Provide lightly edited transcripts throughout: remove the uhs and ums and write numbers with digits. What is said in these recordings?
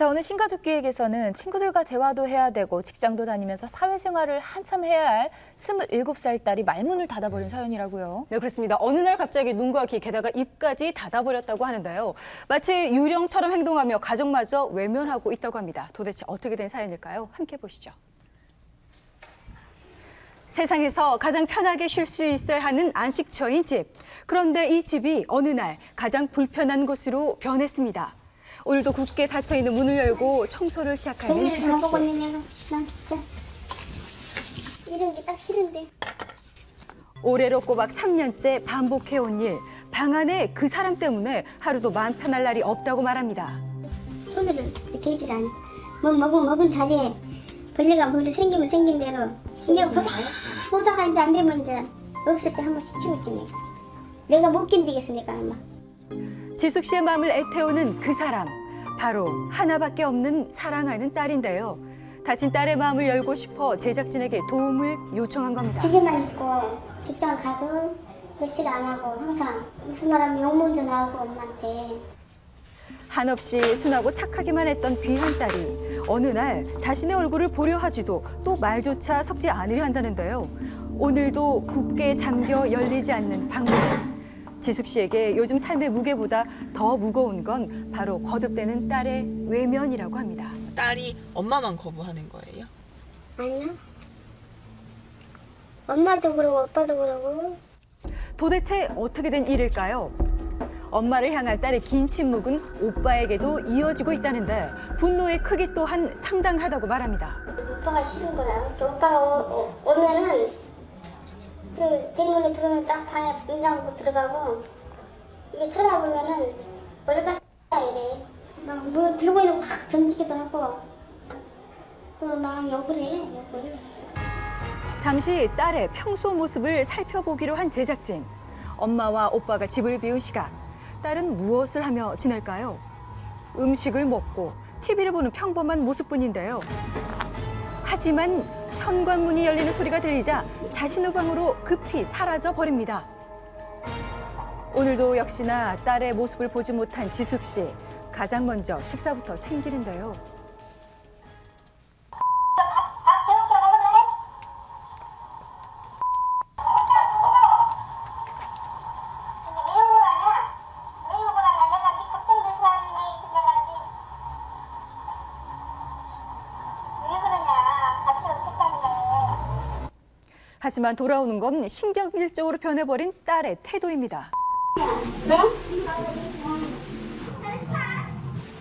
자, 오늘 신가족기획에서는 친구들과 대화도 해야 되고 직장도 다니면서 사회생활을 한참 해야 할 27살 딸이 말문을 닫아버린 사연이라고요. 네, 그렇습니다. 어느 날 갑자기 눈과 귀, 게다가 입까지 닫아버렸다고 하는데요. 마치 유령처럼 행동하며 가족마저 외면하고 있다고 합니다. 도대체 어떻게 된 사연일까요? 함께 보시죠. 세상에서 가장 편하게 쉴 수 있어야 하는 안식처인 집. 그런데 이 집이 어느 날 가장 불편한 곳으로 변했습니다. 오늘도 굳게 닫혀있는 문을 열고 청소를 시작하는 지숙 씨. 난 진짜 이런 게 딱 싫은데. 올해로 꼬박 3년째 반복해온 일. 방 안에 그 사람 때문에 하루도 마음 편할 날이 없다고 말합니다. 손으로 되질 않아. 먹은 자리에 벌레가 뭐를 생기면 생긴 대로 신경 보사가 이제 안 되면 이제 없을 때 한 번씩 치고 있지 내가 못 견디겠으니까 아마. 지숙 씨의 마음을 애태우는 그 사람. 바로 하나밖에 없는 사랑하는 딸인데요. 다친 딸의 마음을 열고 싶어 제작진에게 도움을 요청한 겁니다. 집에만 있고 직장 가도 며칠 안 하고 항상 무슨 말 하면 욕 먼저 나오고 엄마한테. 한없이 순하고 착하기만 했던 귀한 딸이 어느 날 자신의 얼굴을 보려 하지도 또 말조차 섞지 않으려 한다는데요. 오늘도 굳게 잠겨 열리지 않는 방문. 지숙 씨에게 요즘 삶의 무게보다 더 무거운 건 바로 거듭되는 딸의 외면이라고 합니다. 딸이 엄마만 거부하는 거예요? 아니요. 엄마도 그러고 오빠도 그러고. 도대체 어떻게 된 일일까요? 엄마를 향한 딸의 긴 침묵은 오빠에게도 이어지고 있다는데 분노의 크기 또한 상당하다고 말합니다. 오빠가 싫은 거야. 또 오빠가 오면은 그 대문에 들어오면 딱 방에 문 잠그고 들어가고 이게 쳐다보면은 뭘 봤어 이래. 막 뭐 들고 있는 거 확 던지기도 하고 또 막 욕을 해. 욕을. 잠시 딸의 평소 모습을 살펴보기로 한 제작진. 엄마와 오빠가 집을 비운 시간. 딸은 무엇을 하며 지낼까요? 음식을 먹고 TV를 보는 평범한 모습뿐인데요. 하지만 현관문이 열리는 소리가 들리자 자신의 방으로 급히 사라져 버립니다. 오늘도 역시나 딸의 모습을 보지 못한 지숙 씨. 가장 먼저 식사부터 챙기는데요. 하지만 돌아오는 건 신경질적으로 변해버린 딸의 태도입니다. 네?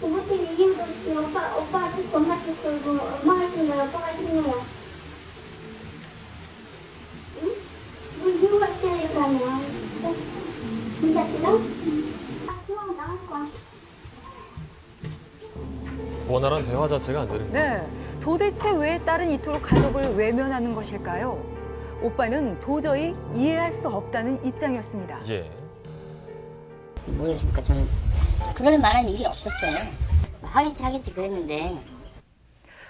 뭐 때문에 이유도 없이 오빠가 싫고 엄마 싫고 엄마가 싫은 거야 오빠가 싫은 거야. 응? 뭐 이유가 있어야 될 거 아니야. 진짜 싫어? 지금 나갈 거야. 원활한 대화 자체가 안 되는 거예요. 네, 도대체 왜 딸은 이토록 가족을 외면하는 것일까요? 오빠는 도저히 이해할 수 없다는 입장이었습니다. 예. 모르겠습니까? 저는 그럴 만한 일이 없었어요. 하겠지 그랬는데.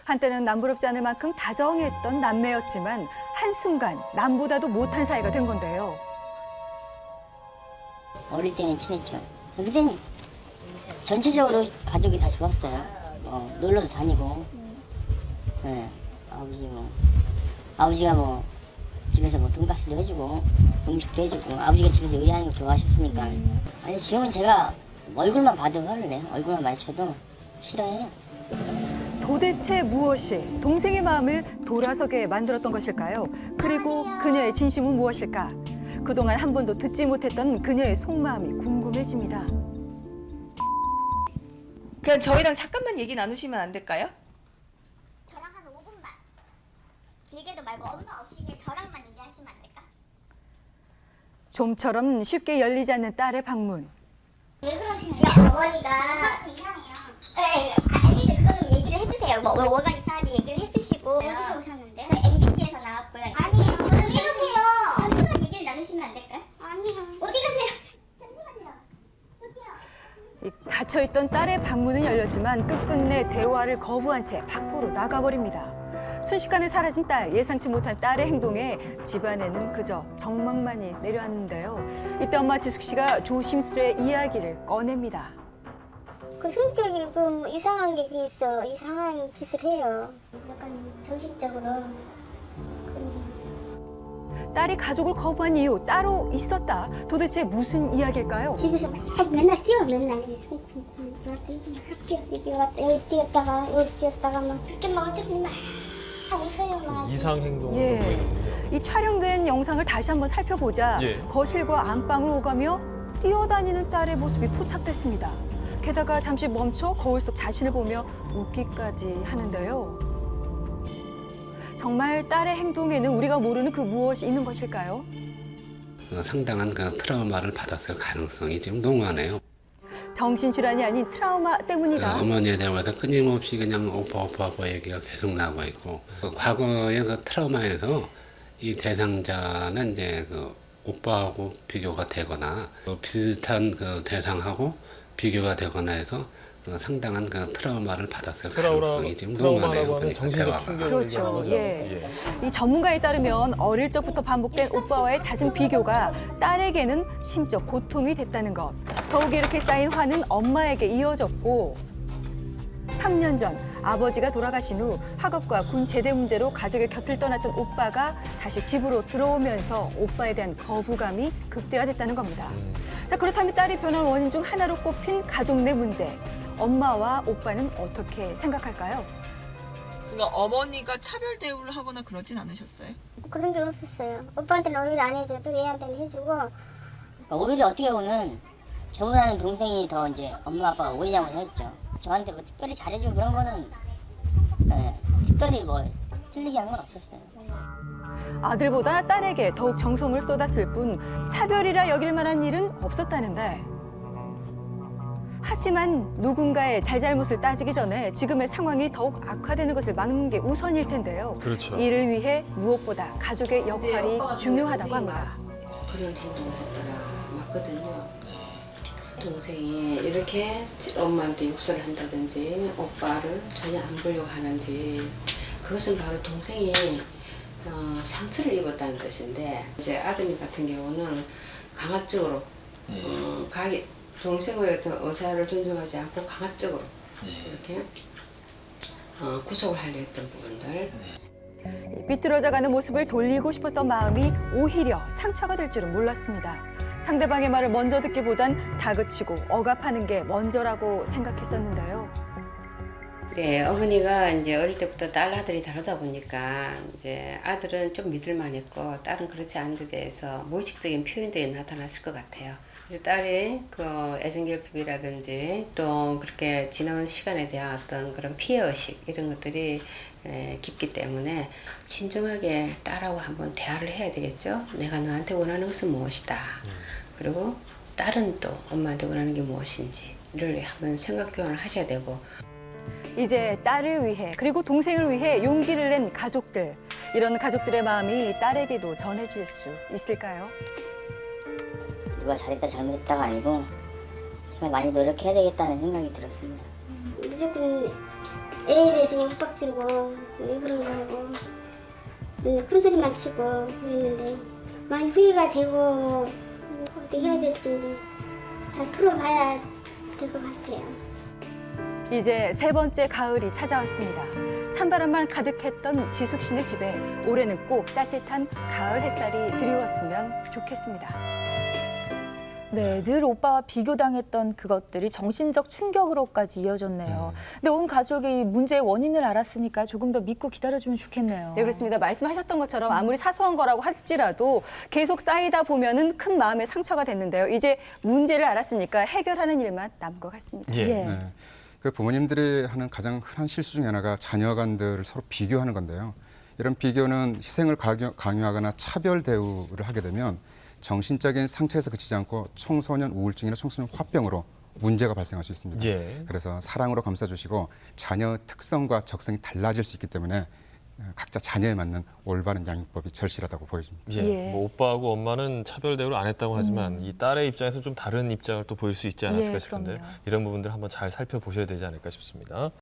한때는 남부럽지 않을 만큼 다정했던 남매였지만 한순간 남보다도 못한 사이가 된 건데요. 어릴 때는 친했죠. 그때는 전체적으로 가족이 다 좋았어요. 놀러도 다니고. 네, 아버지가 뭐 집에서 뭐 돈가스도 해주고 음식도 해주고 아버지가 집에서 요리하는 거 좋아하셨으니까. 아니 지금은 제가 얼굴만 봐도 화를 내요. 얼굴만 마주쳐도 싫어해요. 도대체 무엇이 동생의 마음을 돌아서게 만들었던 것일까요? 그리고 그녀의 진심은 무엇일까? 그동안 한 번도 듣지 못했던 그녀의 속마음이 궁금해집니다. 그냥 저희랑 잠깐만 얘기 나누시면 안 될까요? 저랑 한 5분만. 길게도 말고 엄마 없이 그냥 저랑만 얘기하시면 안 될까? 좀처럼 쉽게 열리지 않는 딸의 방문. 왜 그러시나요? 어머니가 좀 이상해요. 네, 알겠어요. 그거 좀 얘기를 해주세요. 뭐가 이상한지 얘기를 해주시고. 어디서 오셨는데요? 저 MBC에서 나왔고요. 아니요. 왜 이러세요? 잠시만 얘기를 나누시면 안 될까요? 아니요. 어디 가세요? 잠시만요. 여기요. 이 닫혀있던 딸의 방문은 열렸지만 끝끝내 대화를 거부한 채 밖으로 나가버립니다. 순식간에 사라진 딸, 예상치 못한 딸의 행동에 집안에는 그저 정막만이 내려앉는데요. 이때 엄마 지숙 씨가 조심스레 이야기를 꺼냅니다. 그 성격이 그 이상한 게 있어. 이상한 짓을 해요. 약간 정신적으로. 딸이 가족을 거부한 이유 따로 있었다. 도대체 무슨 이야기일까요? 집에서 맨날 뛰어 맨날 학교 여기 왔다 여기 뛰었다가 여기 뛰었다가 막 그렇게 막 어떻게 막 웃어요 막. 이상 행동을 예. 보이는군요. 이 촬영된 영상을 다시 한번 살펴보자 예. 거실과 안방을 오가며 뛰어다니는 딸의 모습이 포착됐습니다. 게다가 잠시 멈춰 거울 속 자신을 보며 웃기까지 하는데요. 정말 딸의 행동에는 우리가 모르는 그 무엇이 있는 것일까요? 상당한 그 트라우마를 받았을 가능성이 지금 농후하네요. 정신질환이 아닌 트라우마 때문이다. 어머니에 대해서 끊임없이 그냥 오빠 얘기가 계속 나오고 있고 과거의 그 트라우마에서 이 대상자는 이제 그 오빠하고 비교가 되거나 비슷한 그 대상하고 비교가 되거나 해서 그 상당한 그 트라우마를 받았을 가능성이 지금 농후하네요. 트라우마라고 하면 그러니까 정신적 대화가. 충격을 그렇죠. 얘기하는 거죠. 예. 이 전문가에 따르면 어릴 적부터 반복된 오빠와의 잦은 비교가 딸에게는 심적 고통이 됐다는 것. 더욱 이렇게 쌓인 화는 엄마에게 이어졌고 3년 전 아버지가 돌아가신 후 학업과 군 제대 문제로 가족의 곁을 떠났던 오빠가 다시 집으로 들어오면서 오빠에 대한 거부감이 극대화됐다는 겁니다. 자, 그렇다면 딸이 변한 원인 중 하나로 꼽힌 가족 내 문제. 엄마와 오빠는 어떻게 생각할까요? 그러니까 어머니가 차별 대우를 하거나 그러진 않으셨어요? 그런 게 없었어요. 오빠한테는 오히려 안 해줘도 얘한테는 해주고. 오히려 어떻게 보면 저보다는 동생이 더 이제 엄마 아빠가 오해장을 했죠. 저한테 뭐 특별히 잘해주고 그런 거는 특별히 뭐 틀리게 한 건 없었어요. 아들보다 딸에게 더욱 정성을 쏟았을 뿐 차별이라 여길 만한 일은 없었다는데 하지만 누군가의 잘잘못을 따지기 전에 지금의 상황이 더욱 악화되는 것을 막는 게 우선일 텐데요. 그렇죠. 이를 위해 무엇보다 가족의 역할이 중요하다고 합니다. 그런 행동을 했다가 맞거든요. 동생이 이렇게 엄마한테 욕설을 한다든지 오빠를 전혀 안 보려고 하는지 그것은 바로 동생이 상처를 입었다는 뜻인데 이제 아드님 같은 경우는 강압적으로 동생의 어떤 의사를 존중하지 않고 강압적으로 이렇게 구속을 하려 했던 부분들. 삐뚤어져가는 모습을 돌리고 싶었던 마음이 오히려 상처가 될 줄은 몰랐습니다. 상대방의 말을 먼저 듣기보단 다그치고 억압하는 게 먼저라고 생각했었는데요. 네, 어머니가 이제 어릴 때부터 딸 아들이 다르다 보니까 이제 아들은 좀 믿을만했고 딸은 그렇지 않은 데 대해서 무의식적인 표현들이 나타났을 것 같아요. 그래서 딸이 그 애정결핍이라든지 또 그렇게 지나온 시간에 대한 어떤 그런 피해의식 이런 것들이 깊기 때문에 진정하게 딸하고 한번 대화를 해야 되겠죠. 내가 너한테 원하는 것은 무엇이다. 그리고 딸은 또 엄마한테 원하는 게 무엇인지를 한번 생각 교환을 하셔야 되고 이제 딸을 위해 그리고 동생을 위해 용기를 낸 가족들. 이런 가족들의 마음이 딸에게도 전해질 수 있을까요? 누가 잘했다 잘못했다가 아니고 정말 많이 노력해야 되겠다는 생각이 들었습니다. 무조건 애에 대해서 욕박 쓰고 그런 거 하고 큰 소리만 치고 그랬는데 많이 후회가 되고 어떻게 해야 될지 잘 풀어봐야 될 것 같아요. 이제 세 번째 가을이 찾아왔습니다. 찬바람만 가득했던 지숙 씨네 집에 올해는 꼭 따뜻한 가을 햇살이 드리웠으면 좋겠습니다. 네, 늘 오빠와 비교당했던 그것들이 정신적 충격으로까지 이어졌네요. 근데 온 가족이 이 문제의 원인을 알았으니까 조금 더 믿고 기다려주면 좋겠네요. 네, 그렇습니다. 말씀하셨던 것처럼 아무리 사소한 거라고 할지라도 계속 쌓이다 보면은 큰 마음의 상처가 됐는데요. 이제 문제를 알았으니까 해결하는 일만 남은 것 같습니다. 예. 네. 그 부모님들이 하는 가장 흔한 실수 중에 하나가 자녀 간들을 서로 비교하는 건데요. 이런 비교는 희생을 강요하거나 차별 대우를 하게 되면 정신적인 상처에서 그치지 않고 청소년 우울증이나 청소년 화병으로 문제가 발생할 수 있습니다. 예. 그래서 사랑으로 감싸주시고 자녀 특성과 적성이 달라질 수 있기 때문에 각자 자녀에 맞는 올바른 양육법이 절실하다고 보여집니다. 예. 예. 뭐 오빠하고 엄마는 차별 대우를 안 했다고 하지만 이 딸의 입장에서 좀 다른 입장을 또 보일 수 있지 않았을까 예, 싶은데 그럼요. 이런 부분들 한번 잘 살펴보셔야 되지 않을까 싶습니다.